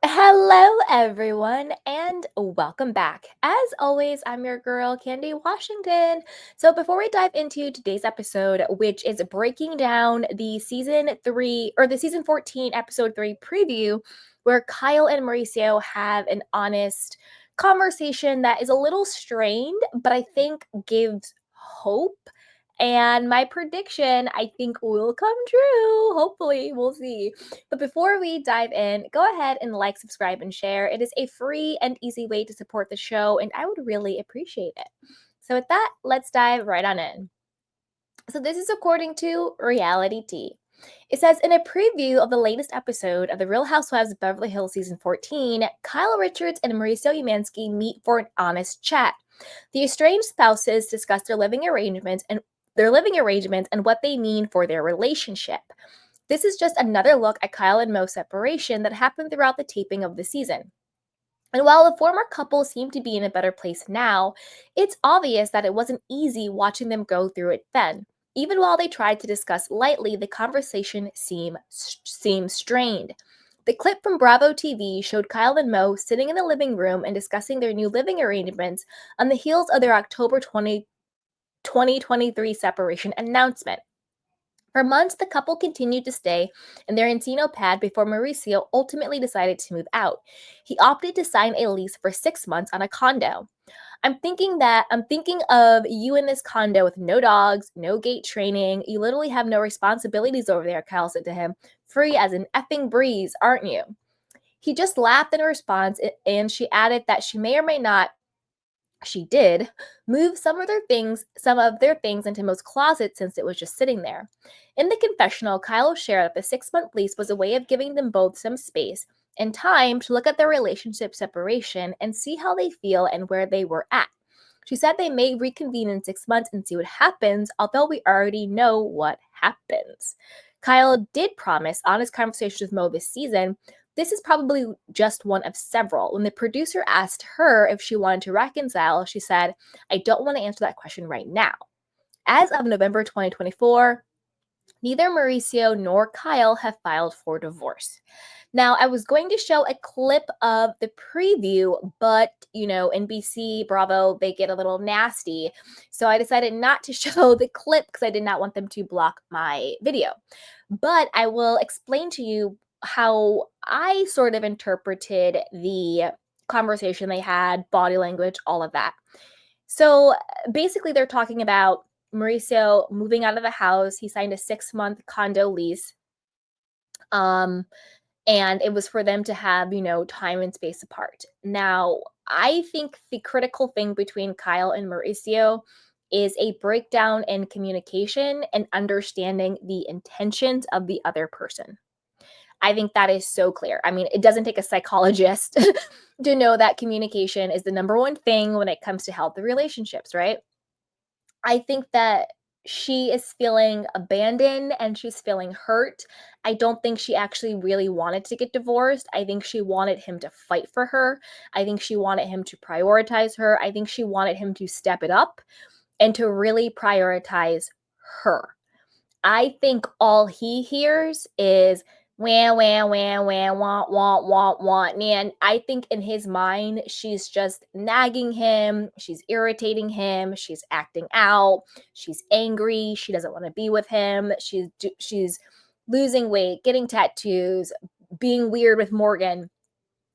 Hello, everyone, and welcome back. As always, I'm your girl, Candy Washington. So, before we dive into today's episode, which is breaking down the season 3 or the season 14, episode 3 preview, where Kyle and Mauricio have an honest conversation that is a little strained, but I think gives hope. And my prediction, I think, will come true. Hopefully, we'll see. But before we dive in, go ahead and like, subscribe, and share. It is a free and easy way to support the show, and I would really appreciate it. So, with that, let's dive right on in. So, this is according to Reality T. It says in a preview of the latest episode of The Real Housewives of Beverly Hills season 14, Kyle Richards and Mauricio Umansky meet for an honest chat. The estranged spouses discuss their living arrangements and what they mean for their relationship. This is just another look at Kyle and Mo's separation that happened throughout the taping of the season. And while the former couple seem to be in a better place now, it's obvious that it wasn't easy watching them go through it then. Even while they tried to discuss lightly, the conversation seemed strained. The clip from Bravo TV showed Kyle and Mo sitting in the living room and discussing their new living arrangements on the heels of their October 2023 separation announcement. For months, the couple continued to stay in their Encino pad before Mauricio ultimately decided to move out. He opted to sign a lease for 6 months on a condo. I'm thinking of you in this condo with no dogs, no gate training. You literally have no responsibilities over there, Kyle said to him. Free as an effing breeze, aren't you? He just laughed in response, and she added that she did move some of their things into Mo's closet since it was just sitting there. In the confessional, Kyle shared that the 6 month lease was a way of giving them both some space and time to look at their relationship separation and see how they feel and where they were at. She said they may reconvene in 6 months and see what happens, although we already know what happens. Kyle did promise on his conversations with Mo this season this is probably just one of several. When the producer asked her if she wanted to reconcile, she said, I don't want to answer that question right now. As of November 2024, neither Mauricio nor Kyle have filed for divorce. Now, I was going to show a clip of the preview, but NBC, Bravo, they get a little nasty. So I decided not to show the clip because I did not want them to block my video. But I will explain to you how I sort of interpreted the conversation they had, body language, all of that. So basically, they're talking about Mauricio moving out of the house. He signed a 6 month condo lease. Um, and it was for them to have, time and space apart. Now, I think the critical thing between Kyle and Mauricio is a breakdown in communication and understanding the intentions of the other person. I think that is so clear. I mean, it doesn't take a psychologist to know that communication is the number one thing when it comes to healthy relationships, right? I think that she is feeling abandoned and she's feeling hurt. I don't think she actually really wanted to get divorced. I think she wanted him to fight for her. I think she wanted him to prioritize her. I think she wanted him to step it up and to really prioritize her. I think all he hears is wah, wah, wah, wah, want, want. And I think in his mind, she's just nagging him. She's irritating him. She's acting out. She's angry. She doesn't want to be with him. She's losing weight, getting tattoos, being weird with Morgan.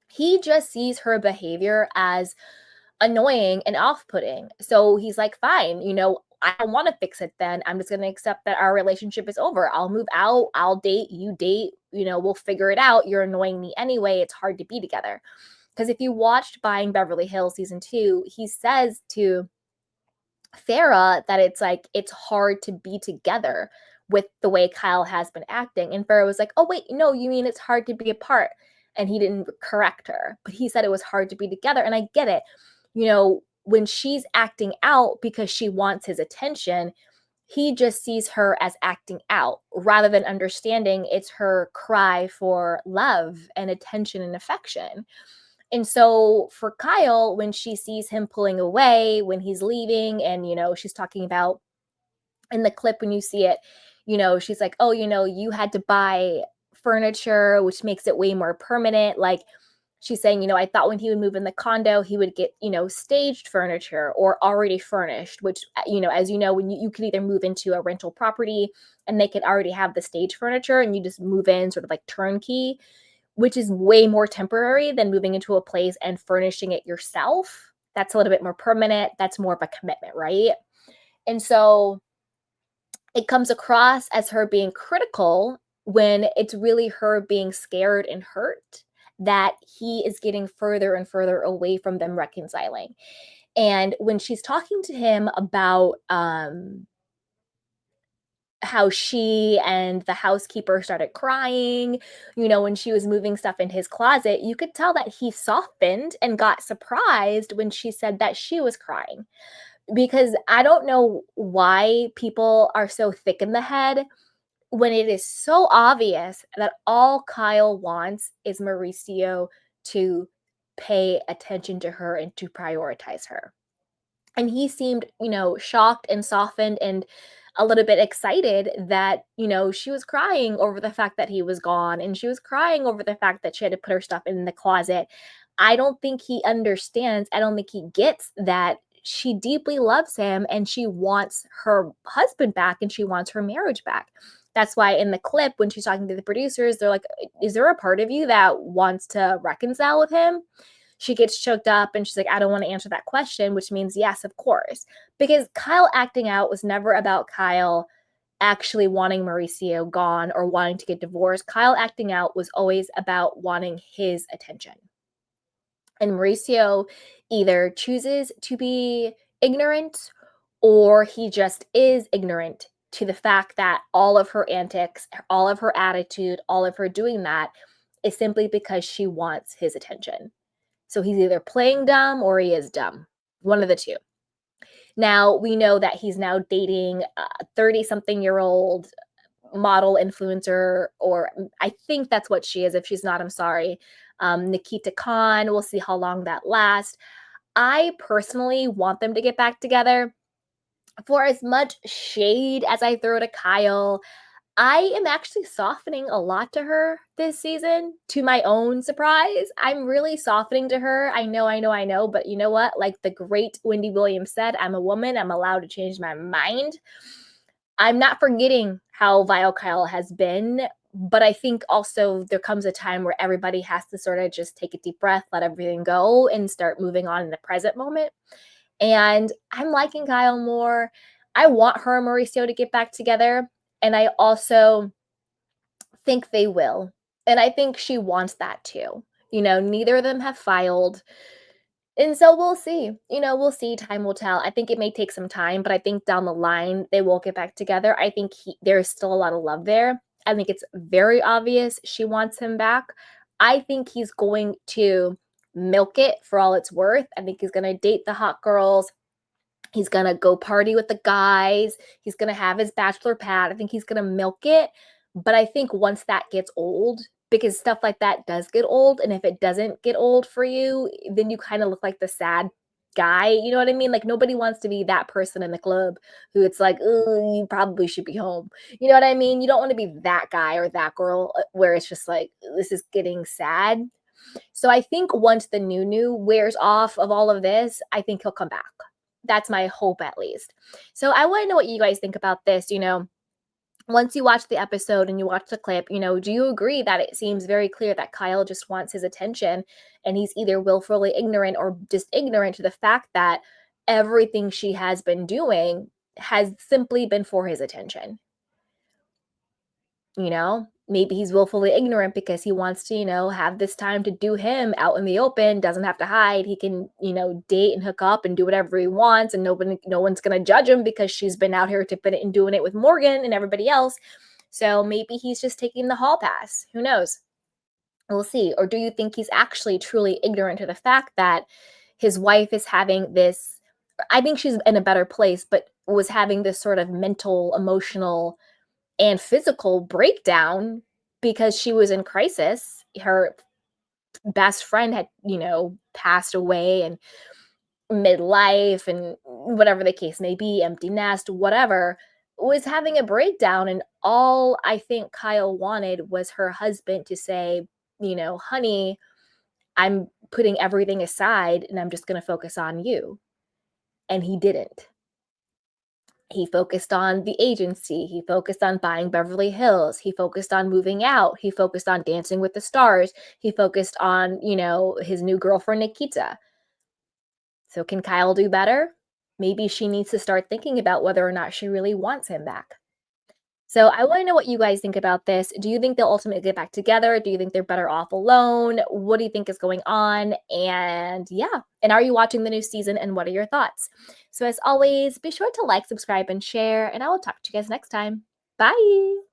He just sees her behavior as annoying and off-putting. So he's like, fine, I don't want to fix it then. I'm just going to accept that our relationship is over. I'll move out. I'll date. You date. We'll figure it out. You're annoying me anyway. It's hard to be together. Because if you watched Buying Beverly Hills season 2, he says to Farrah that it's hard to be together with the way Kyle has been acting. And Farrah was like, oh, wait, no, you mean it's hard to be apart. And he didn't correct her, but he said it was hard to be together. And I get it. When she's acting out because she wants his attention, he just sees her as acting out rather than understanding it's her cry for love and attention and affection. And so for Kyle, when she sees him pulling away, when he's leaving, and, she's talking about in the clip when you see it, she's like, oh, you had to buy furniture, which makes it way more permanent. Like, She's saying, I thought when he would move in the condo, he would get, staged furniture or already furnished, which, as you know, when you could either move into a rental property and they could already have the stage furniture and you just move in sort of like turnkey, which is way more temporary than moving into a place and furnishing it yourself. That's a little bit more permanent. That's more of a commitment, right? And so it comes across as her being critical when it's really her being scared and hurt that he is getting further and further away from them reconciling. And when she's talking to him about how she and the housekeeper started crying, when she was moving stuff in his closet, you could tell that he softened and got surprised when she said that she was crying. Because I don't know why people are so thick in the head when it is so obvious that all Kyle wants is Mauricio to pay attention to her and to prioritize her. And he seemed, shocked and softened and a little bit excited that, she was crying over the fact that he was gone and she was crying over the fact that she had to put her stuff in the closet. I don't think he understands. I don't think he gets that she deeply loves him and she wants her husband back and she wants her marriage back. That's why in the clip, when she's talking to the producers, they're like, is there a part of you that wants to reconcile with him? She gets choked up and she's like, I don't want to answer that question, which means yes, of course. Because Kyle acting out was never about Kyle actually wanting Mauricio gone or wanting to get divorced. Kyle acting out was always about wanting his attention. And Mauricio either chooses to be ignorant or he just is ignorant to the fact that all of her antics, all of her attitude, all of her doing that is simply because she wants his attention. So he's either playing dumb or he is dumb. One of the two. Now, we know that he's now dating a 30-something-year-old model influencer, or I think that's what she is. If she's not, I'm sorry. Nikita Khan. We'll see how long that lasts. I personally want them to get back together. For as much shade as I throw to Kyle, I am actually softening a lot to her this season, to my own surprise. I'm really softening to her. I know, but you know what? Like the great Wendy Williams said, I'm a woman. I'm allowed to change my mind. I'm not forgetting how vile Kyle has been, but I think also there comes a time where everybody has to sort of just take a deep breath, let everything go, and start moving on in the present moment. And I'm liking Kyle more. I want her and Mauricio to get back together. And I also think they will. And I think she wants that too. Neither of them have filed. And so we'll see. We'll see. Time will tell. I think it may take some time, but I think down the line they will get back together. I think there's still a lot of love there. I think it's very obvious she wants him back. I think he's going to milk it for all it's worth. I think he's going to date the hot girls. He's going to go party with the guys. He's going to have his bachelor pad. I think he's going to milk it. But I think once that gets old, because stuff like that does get old, and if it doesn't get old for you, then you kind of look like the sad guy. You know what I mean? Like nobody wants to be that person in the club who it's like, oh, you probably should be home. You know what I mean? You don't want to be that guy or that girl where it's just like, this is getting sad. So I think once the new wears off of all of this, I think he'll come back. That's my hope, at least. So I want to know what you guys think about this. Once you watch the episode and you watch the clip, do you agree that it seems very clear that Kyle just wants his attention and he's either willfully ignorant or just ignorant to the fact that everything she has been doing has simply been for his attention? Maybe he's willfully ignorant because he wants to, have this time to do him out in the open, doesn't have to hide. He can, date and hook up and do whatever he wants, and no one's going to judge him because she's been out here tipping it and doing it with Morgan and everybody else. So maybe he's just taking the hall pass. Who knows? We'll see. Or do you think he's actually truly ignorant to the fact that his wife is having this, I think she's in a better place, but was having this sort of mental, emotional, and physical breakdown because she was in crisis. Her best friend had, passed away and midlife and whatever the case may be, empty nest, whatever, was having a breakdown. And all I think Kyle wanted was her husband to say, honey, I'm putting everything aside and I'm just going to focus on you. And he didn't. He focused on the agency. He focused on buying Beverly Hills. He focused on moving out. He focused on Dancing with the Stars. He focused on, his new girlfriend, Nikita. So can Kyle do better? Maybe she needs to start thinking about whether or not she really wants him back. So I want to know what you guys think about this. Do you think they'll ultimately get back together? Do you think they're better off alone? What do you think is going on? And yeah, and are you watching the new season and what are your thoughts? So as always, be sure to like, subscribe, and share, and I will talk to you guys next time. Bye.